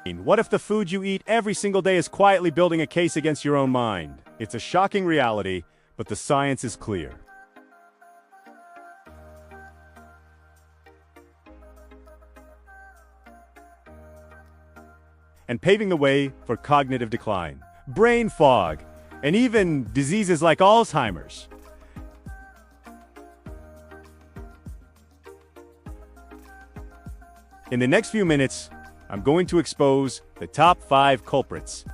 What if the food you eat every single day is quietly building a case against your own mind? It's a shocking reality, but the science is clear. And paving the way for cognitive decline, brain fog, and even diseases like Alzheimer's. In the next few minutes, I'm going to expose the top 5 culprits.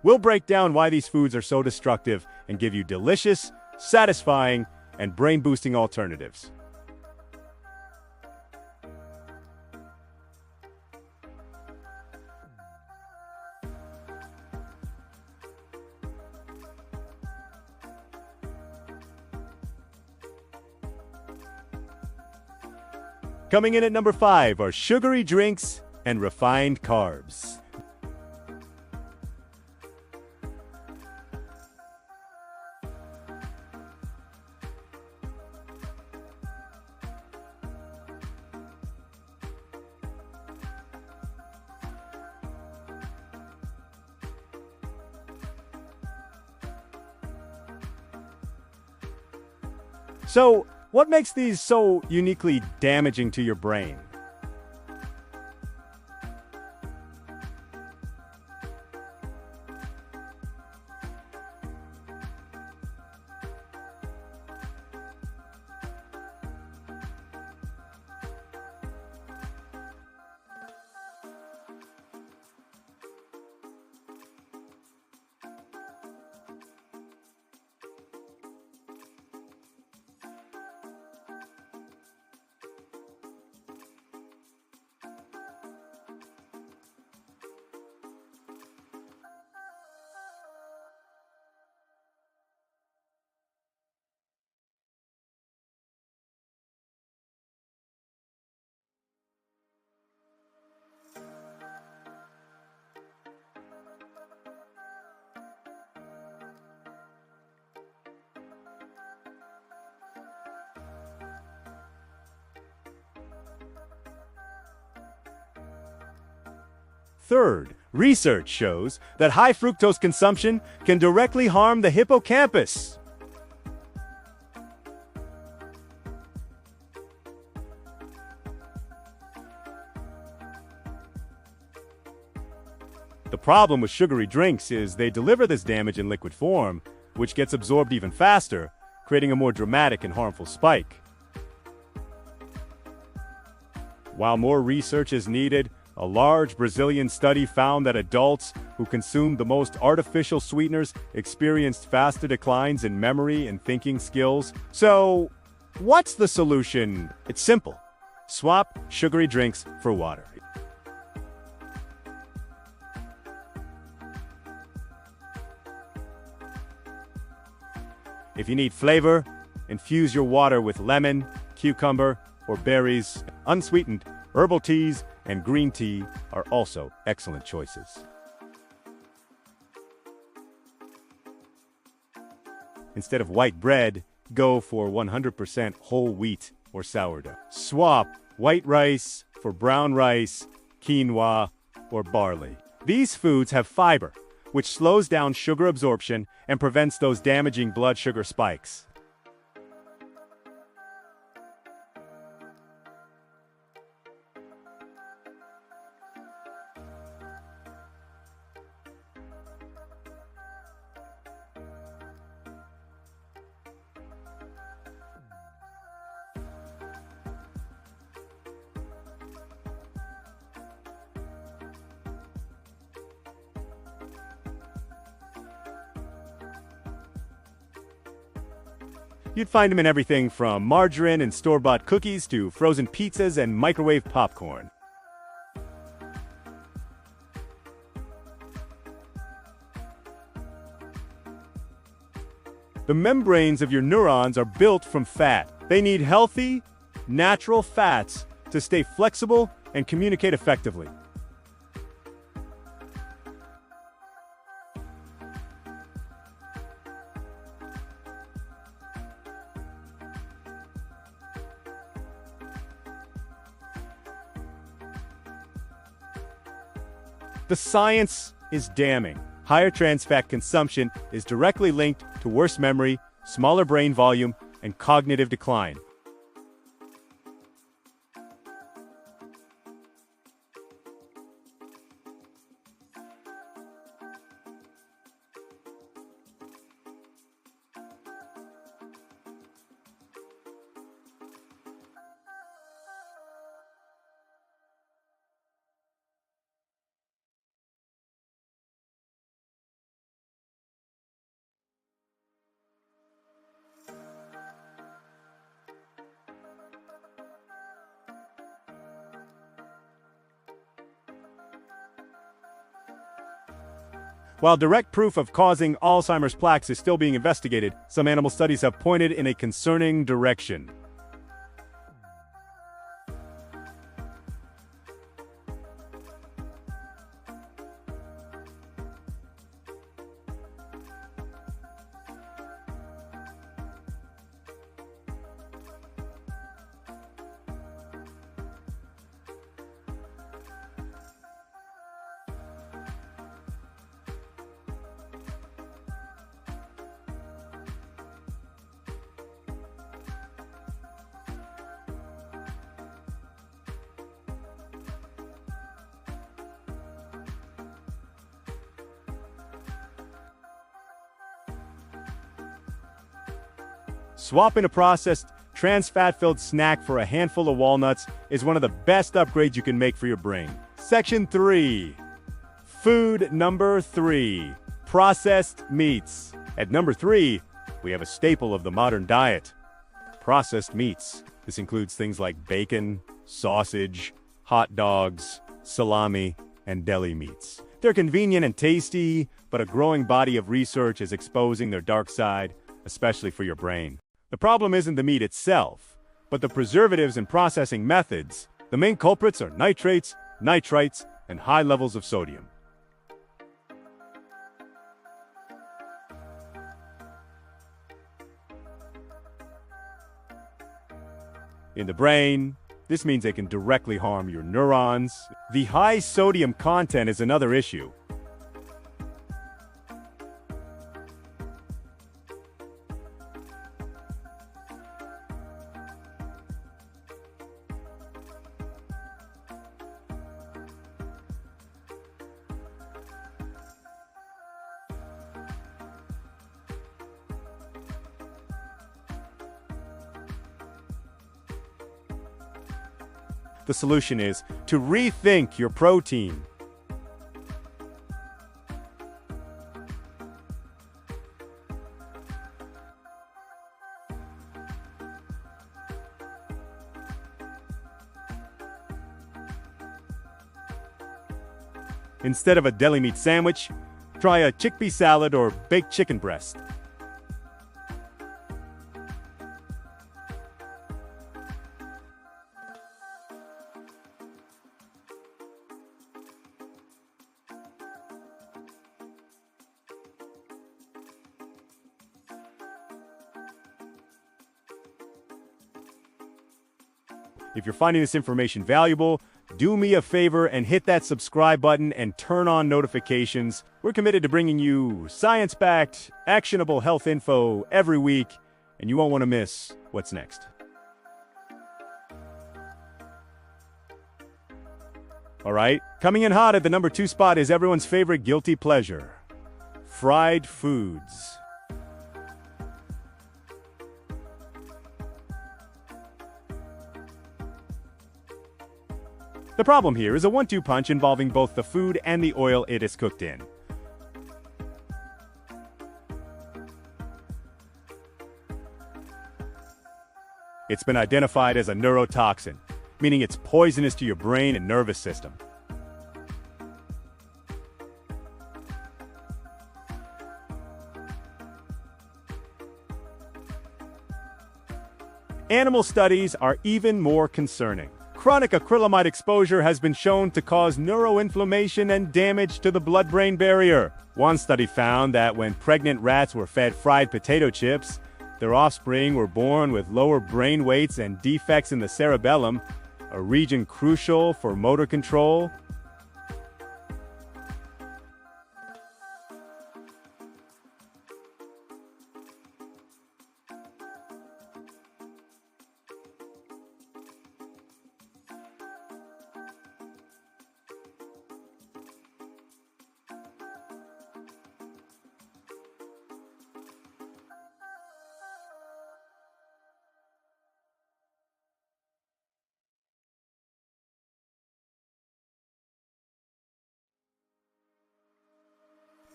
We'll break down why these foods are so destructive and give you delicious, satisfying, and brain-boosting alternatives. Coming in at number 5 are sugary drinks and refined carbs. So, what makes these so uniquely damaging to your brain? Third, research shows that high fructose consumption can directly harm the hippocampus. The problem with sugary drinks is they deliver this damage in liquid form, which gets absorbed even faster, creating a more dramatic and harmful spike. While more research is needed, a large Brazilian study found that adults who consumed the most artificial sweeteners experienced faster declines in memory and thinking skills. So, what's the solution? It's simple. Swap sugary drinks for water. If you need flavor, infuse your water with lemon, cucumber, or berries. Unsweetened herbal teas and green tea are also excellent choices. Instead of white bread, go for 100% whole wheat or sourdough. Swap white rice for brown rice, quinoa, or barley. These foods have fiber, which slows down sugar absorption and prevents those damaging blood sugar spikes. You'd find them in everything from margarine and store-bought cookies to frozen pizzas and microwave popcorn. The membranes of your neurons are built from fat. They need healthy, natural fats to stay flexible and communicate effectively. The science is damning. Higher trans fat consumption is directly linked to worse memory, smaller brain volume, and cognitive decline. While direct proof of causing Alzheimer's plaques is still being investigated, some animal studies have pointed in a concerning direction. Swapping a processed, trans-fat-filled snack for a handful of walnuts is one of the best upgrades you can make for your brain. Section 3. Food number 3. Processed meats. At number 3, we have a staple of the modern diet. Processed meats. This includes things like bacon, sausage, hot dogs, salami, and deli meats. They're convenient and tasty, but a growing body of research is exposing their dark side, especially for your brain. The problem isn't the meat itself, but the preservatives and processing methods. The main culprits are nitrates, nitrites, and high levels of sodium. In the brain, this means they can directly harm your neurons. The high sodium content is another issue. The solution is to rethink your protein. Instead of a deli meat sandwich, try a chickpea salad or baked chicken breast. If you're finding this information valuable, do me a favor and hit that subscribe button and turn on notifications. We're committed to bringing you science-backed, actionable health info every week, and you won't want to miss what's next. All right, coming in hot at the number 2 spot is everyone's favorite guilty pleasure: fried foods. The problem here is a 1-2 punch involving both the food and the oil it is cooked in. It's been identified as a neurotoxin, meaning it's poisonous to your brain and nervous system. Animal studies are even more concerning. Chronic acrylamide exposure has been shown to cause neuroinflammation and damage to the blood-brain barrier. One study found that when pregnant rats were fed fried potato chips, their offspring were born with lower brain weights and defects in the cerebellum, a region crucial for motor control.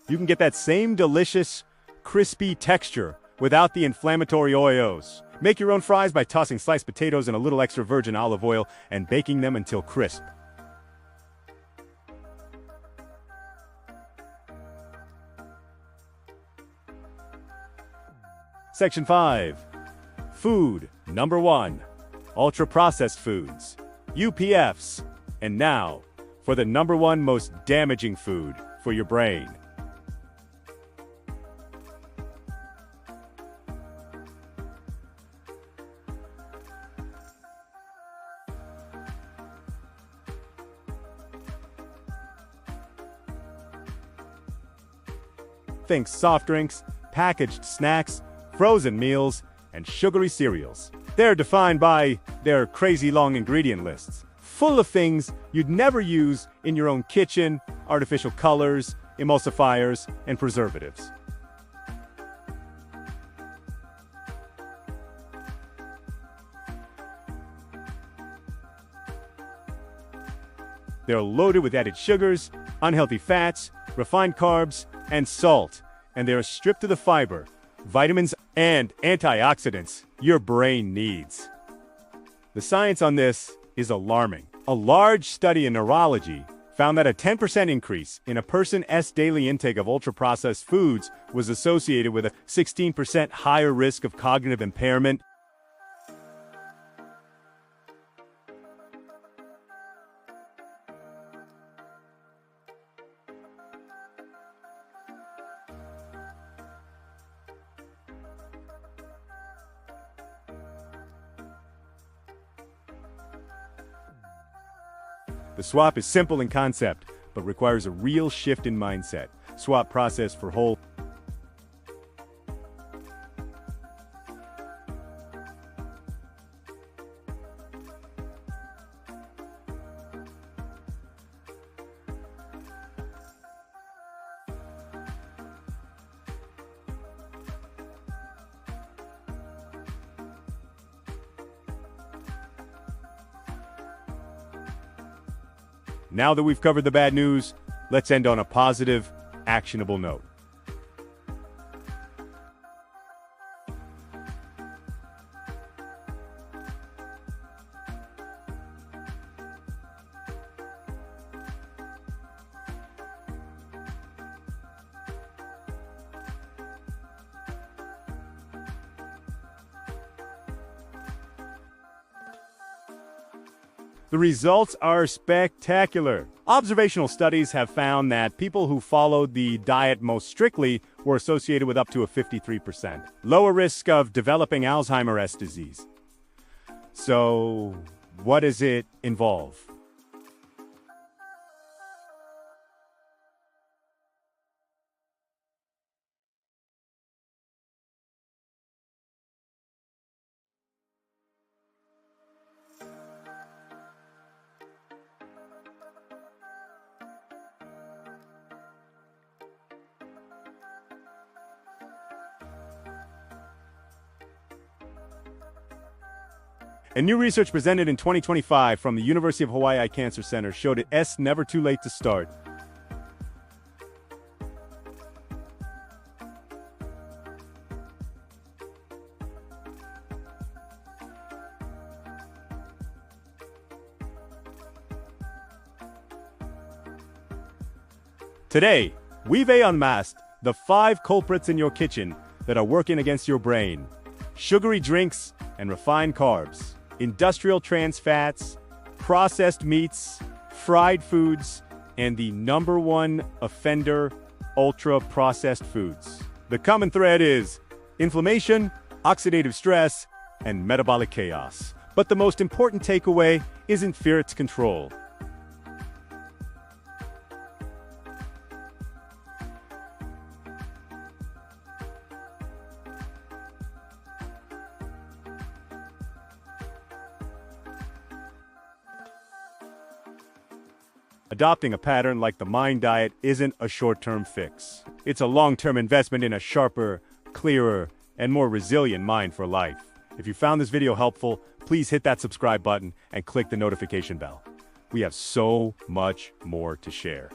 You can get that same delicious, crispy texture without the inflammatory oils. Make your own fries by tossing sliced potatoes in a little extra virgin olive oil and baking them until crisp. Section 5. Food. Number 1. Ultra-processed foods. UPFs. And now, for the number 1 most damaging food for your brain. Think soft drinks, packaged snacks, frozen meals, and sugary cereals. They're defined by their crazy long ingredient lists, full of things you'd never use in your own kitchen, artificial colors, emulsifiers, and preservatives. They're loaded with added sugars, unhealthy fats, refined carbs, and salt, and they are stripped of the fiber, vitamins, and antioxidants your brain needs. The science on this is alarming. A large study in neurology found that a 10% increase in a person's daily intake of ultra-processed foods was associated with a 16% higher risk of cognitive impairment. The swap is simple in concept, but requires a real shift in mindset. Swap process for whole. Now that we've covered the bad news, let's end on a positive, actionable note. The results are spectacular. Observational studies have found that people who followed the diet most strictly were associated with up to a 53% lower risk of developing Alzheimer's disease. So, what does it involve? And new research presented in 2025 from the University of Hawaii Eye Cancer Center showed it's never too late to start. Today, we've unmasked the 5 culprits in your kitchen that are working against your brain. Sugary drinks and refined carbs, industrial trans fats, processed meats, fried foods, and the #1 offender, ultra-processed foods. The common thread is inflammation, oxidative stress, and metabolic chaos. But the most important takeaway isn't fear, it's control. Adopting a pattern like the Mind Diet isn't a short-term fix. It's a long-term investment in a sharper, clearer, and more resilient mind for life. If you found this video helpful, please hit that subscribe button and click the notification bell. We have so much more to share.